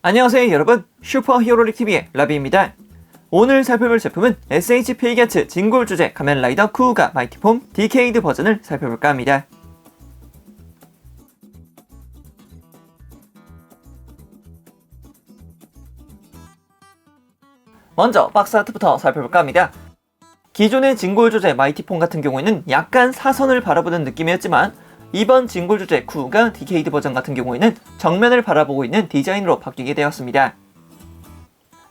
안녕하세요 여러분, 슈퍼히어로릭TV의 라비입니다. 오늘 살펴볼 제품은 SH 필기아츠 진골 주제 가면라이더 쿠우가 마이티폼 디케이드 버전을 살펴볼까 합니다. 먼저 박스 아트부터 살펴볼까 합니다. 기존의 진골 주제 마이티폼 같은 경우에는 약간 사선을 바라보는 느낌이었지만 이번 진골 주제 쿠우가 디케이드 버전 같은 경우에는 정면을 바라보고 있는 디자인으로 바뀌게 되었습니다.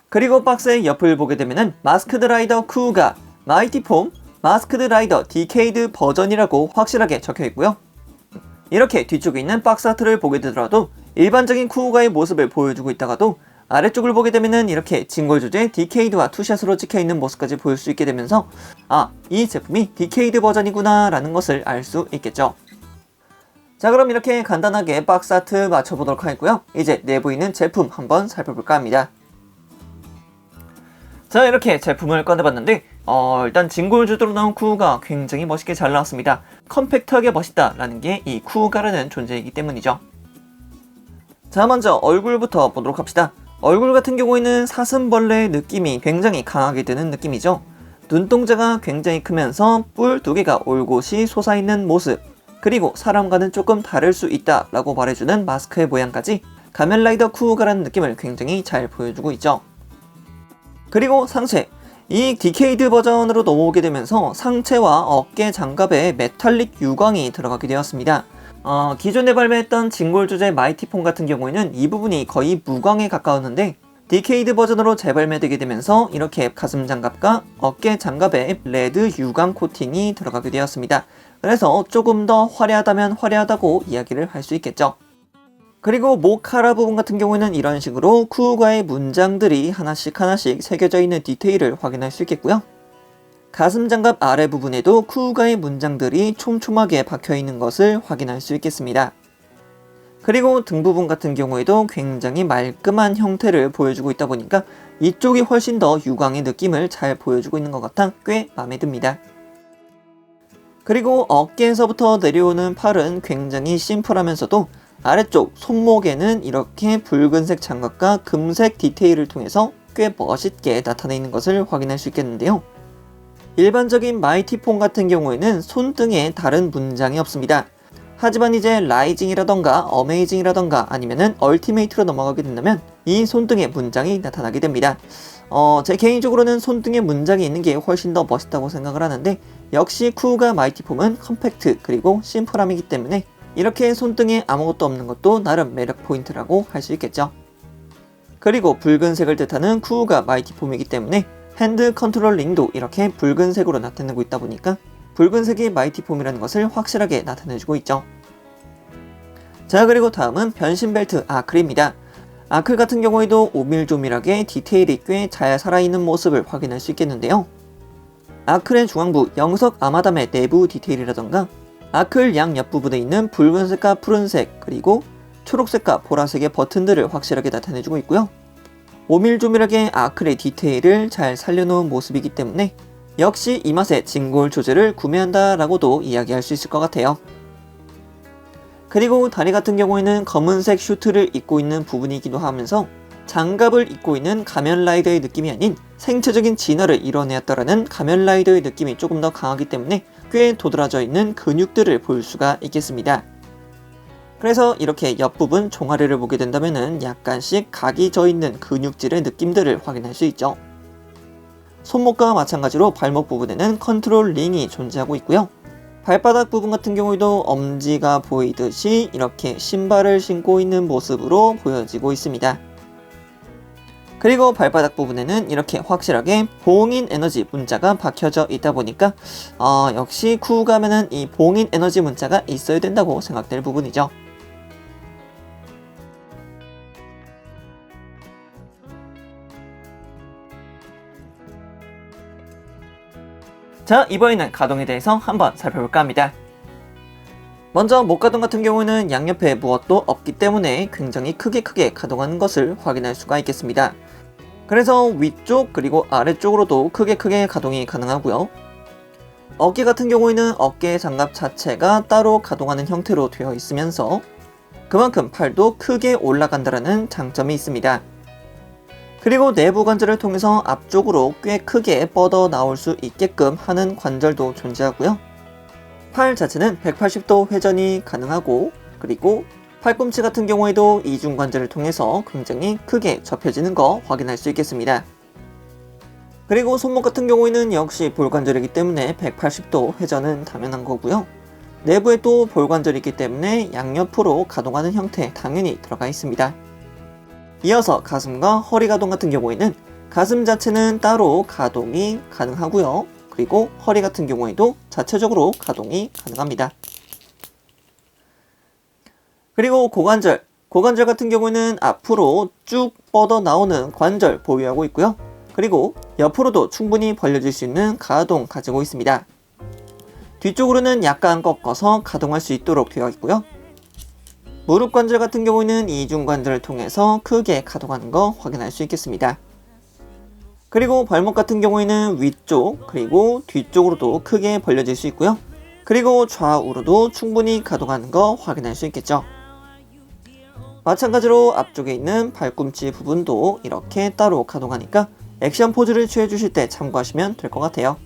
그리고 박스의 옆을 보게 되면은 마스크드 라이더 쿠우가 마이티폼 마스크드 라이더 디케이드 버전이라고 확실하게 적혀 있고요. 이렇게 뒤쪽에 있는 박스 아트를 보게 되더라도 일반적인 쿠우가의 모습을 보여주고 있다가도 아래쪽을 보게 되면은 이렇게 진골 주제 디케이드와 투샷으로 찍혀있는 모습까지 보일 수 있게 되면서 이 제품이 디케이드 버전이구나 라는 것을 알 수 있겠죠. 자, 그럼 이렇게 간단하게 박스 아트 맞춰보도록 하겠고요. 이제 내부에 있는 제품 한번 살펴볼까 합니다. 자, 이렇게 제품을 꺼내봤는데 일단 진골 주제로 나온 쿠우가 굉장히 멋있게 잘 나왔습니다. 컴팩트하게 멋있다 라는 게 이 쿠우가라는 존재이기 때문이죠. 자, 먼저 얼굴부터 보도록 합시다. 얼굴 같은 경우에는 사슴벌레의 느낌이 굉장히 강하게 드는 느낌이죠. 눈동자가 굉장히 크면서 뿔 2개가 올곧이 솟아있는 모습, 그리고 사람과는 조금 다를 수 있다 라고 말해주는 마스크의 모양까지 가면라이더 쿠우가라는 느낌을 굉장히 잘 보여주고 있죠. 그리고 상체, 이 디케이드 버전으로 넘어오게 되면서 상체와 어깨 장갑에 메탈릭 유광이 들어가게 되었습니다. 기존에 발매했던 진골 주제 마이티폼 같은 경우에는 이 부분이 거의 무광에 가까웠는데 디케이드 버전으로 재발매되게 되면서 이렇게 가슴 장갑과 어깨 장갑에 레드 유광 코팅이 들어가게 되었습니다. 그래서 조금 더 화려하다면 화려하다고 이야기를 할 수 있겠죠. 그리고 목 카라 부분 같은 경우에는 이런 식으로 쿠우가의 문장들이 하나씩 새겨져 있는 디테일을 확인할 수 있겠고요. 가슴 장갑 아래 부분에도 쿠우가의 문장들이 촘촘하게 박혀 있는 것을 확인할 수 있겠습니다. 그리고 등 부분 같은 경우에도 굉장히 말끔한 형태를 보여주고 있다 보니까 이쪽이 훨씬 더 유광의 느낌을 잘 보여주고 있는 것 같아 꽤 마음에 듭니다. 그리고 어깨에서부터 내려오는 팔은 굉장히 심플하면서도 아래쪽 손목에는 이렇게 붉은색 장갑과 금색 디테일을 통해서 꽤 멋있게 나타내 있는 것을 확인할 수 있겠는데요. 일반적인 마이티폼 같은 경우에는 손등에 다른 문장이 없습니다. 하지만 이제 라이징이라던가 어메이징이라던가 아니면은 얼티메이트로 넘어가게 된다면 이 손등에 문장이 나타나게 됩니다. 제 개인적으로는 손등에 문장이 있는 게 훨씬 더 멋있다고 생각을 하는데 역시 쿠우가 마이티폼은 컴팩트 그리고 심플함이기 때문에 이렇게 손등에 아무것도 없는 것도 나름 매력 포인트라고 할 수 있겠죠. 그리고 붉은색을 뜻하는 쿠우가 마이티폼이기 때문에 핸드 컨트롤 링도 이렇게 붉은색으로 나타내고 있다 보니까 붉은색이 마이티폼이라는 것을 확실하게 나타내주고 있죠. 자, 그리고 다음은 변신 벨트 아클입니다. 아클 같은 경우에도 오밀조밀하게 디테일이 꽤 잘 살아있는 모습을 확인할 수 있겠는데요. 아클의 중앙부 영석 아마담의 내부 디테일이라던가 아클 양 옆부분에 있는 붉은색과 푸른색 그리고 초록색과 보라색의 버튼들을 확실하게 나타내주고 있고요. 오밀조밀하게 아클의 디테일을 잘 살려놓은 모습이기 때문에 역시 이 맛에 진골 조제를 구매한다 라고도 이야기할 수 있을 것 같아요. 그리고 다리 같은 경우에는 검은색 슈트를 입고 있는 부분이기도 하면서 장갑을 입고 있는 가면라이더의 느낌이 아닌 생체적인 진화를 이뤄내었다라는 가면라이더의 느낌이 조금 더 강하기 때문에 꽤 도드라져 있는 근육들을 볼 수가 있겠습니다. 그래서 이렇게 옆부분 종아리를 보게 된다면 약간씩 각이 져 있는 근육질의 느낌들을 확인할 수 있죠. 손목과 마찬가지로 발목 부분에는 컨트롤 링이 존재하고 있고요. 발바닥 부분 같은 경우에도 엄지가 보이듯이 이렇게 신발을 신고 있는 모습으로 보여지고 있습니다. 그리고 발바닥 부분에는 이렇게 확실하게 봉인 에너지 문자가 박혀져 있다 보니까 역시 쿠우가면은 이 봉인 에너지 문자가 있어야 된다고 생각될 부분이죠. 자, 이번에는 가동에 대해서 한번 살펴볼까 합니다. 먼저 목 가동 같은 경우는 양옆에 무엇도 없기 때문에 굉장히 크게 가동하는 것을 확인할 수가 있겠습니다. 그래서 위쪽 그리고 아래쪽으로도 크게 가동이 가능하고요. 어깨 같은 경우에는 어깨 장갑 자체가 따로 가동하는 형태로 되어 있으면서 그만큼 팔도 크게 올라간다는 장점이 있습니다. 그리고 내부 관절을 통해서 앞쪽으로 꽤 크게 뻗어 나올 수 있게끔 하는 관절도 존재하고요. 팔 자체는 180도 회전이 가능하고, 그리고 팔꿈치 같은 경우에도 이중관절을 통해서 굉장히 크게 접혀지는 거 확인할 수 있겠습니다. 그리고 손목 같은 경우에는 역시 볼관절이기 때문에 180도 회전은 당연한 거고요. 내부에 또 볼관절이 있기 때문에 양옆으로 가동하는 형태 당연히 들어가 있습니다. 이어서 가슴과 허리 가동 같은 경우에는 가슴 자체는 따로 가동이 가능하고요. 그리고 허리 같은 경우에도 자체적으로 가동이 가능합니다. 그리고 고관절 같은 경우에는 앞으로 쭉 뻗어 나오는 관절 보유하고 있고요. 그리고 옆으로도 충분히 벌려질 수 있는 가동 가지고 있습니다. 뒤쪽으로는 약간 꺾어서 가동할 수 있도록 되어 있고요. 무릎 관절 같은 경우에는 이중관절을 통해서 크게 가동하는 거 확인할 수 있겠습니다. 그리고 발목 같은 경우에는 위쪽 그리고 뒤쪽으로도 크게 벌려질 수 있고요. 그리고 좌우로도 충분히 가동하는 거 확인할 수 있겠죠. 마찬가지로 앞쪽에 있는 발꿈치 부분도 이렇게 따로 가동하니까 액션 포즈를 취해 주실 때 참고하시면 될 것 같아요.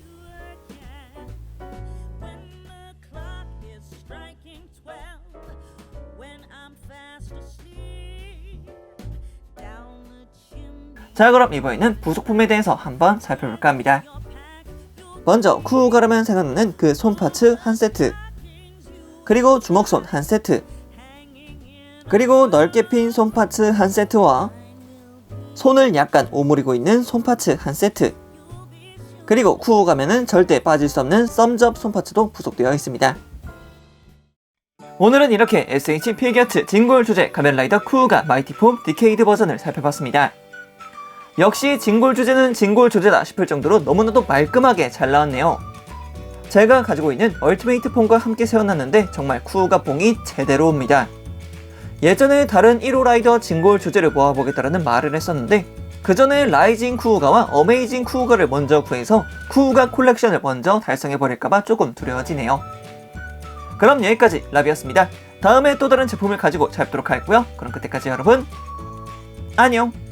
자, 그럼 이번에는 부속품에 대해서 한번 살펴볼까 합니다. 먼저 쿠우가라면 생각나는 그 손 파츠 한 세트, 그리고 주먹손 한 세트, 그리고 넓게 핀 손 파츠 한 세트와 손을 약간 오므리고 있는 손 파츠 한 세트, 그리고 쿠우가면은 절대 빠질 수 없는 썸접 손 파츠도 부속되어 있습니다. 오늘은 이렇게 SH 필기아트 진골 주제 가면라이더 쿠우가 마이티폼 디케이드 버전을 살펴봤습니다. 역시 진골 주제는 진골 주제다 싶을 정도로 너무나도 말끔하게 잘 나왔네요. 제가 가지고 있는 얼티메이트 폼과 함께 세워놨는데 정말 쿠우가 뽕이 제대로 옵니다. 예전에 다른 1호 라이더 진골 주제를 모아보겠다라는 말을 했었는데 그 전에 라이징 쿠우가와 어메이징 쿠우가를 먼저 구해서 쿠우가 콜렉션을 먼저 달성해버릴까봐 조금 두려워지네요. 그럼 여기까지 라비였습니다. 다음에 또 다른 제품을 가지고 찾도록 하겠고요. 그럼 그때까지 여러분 안녕!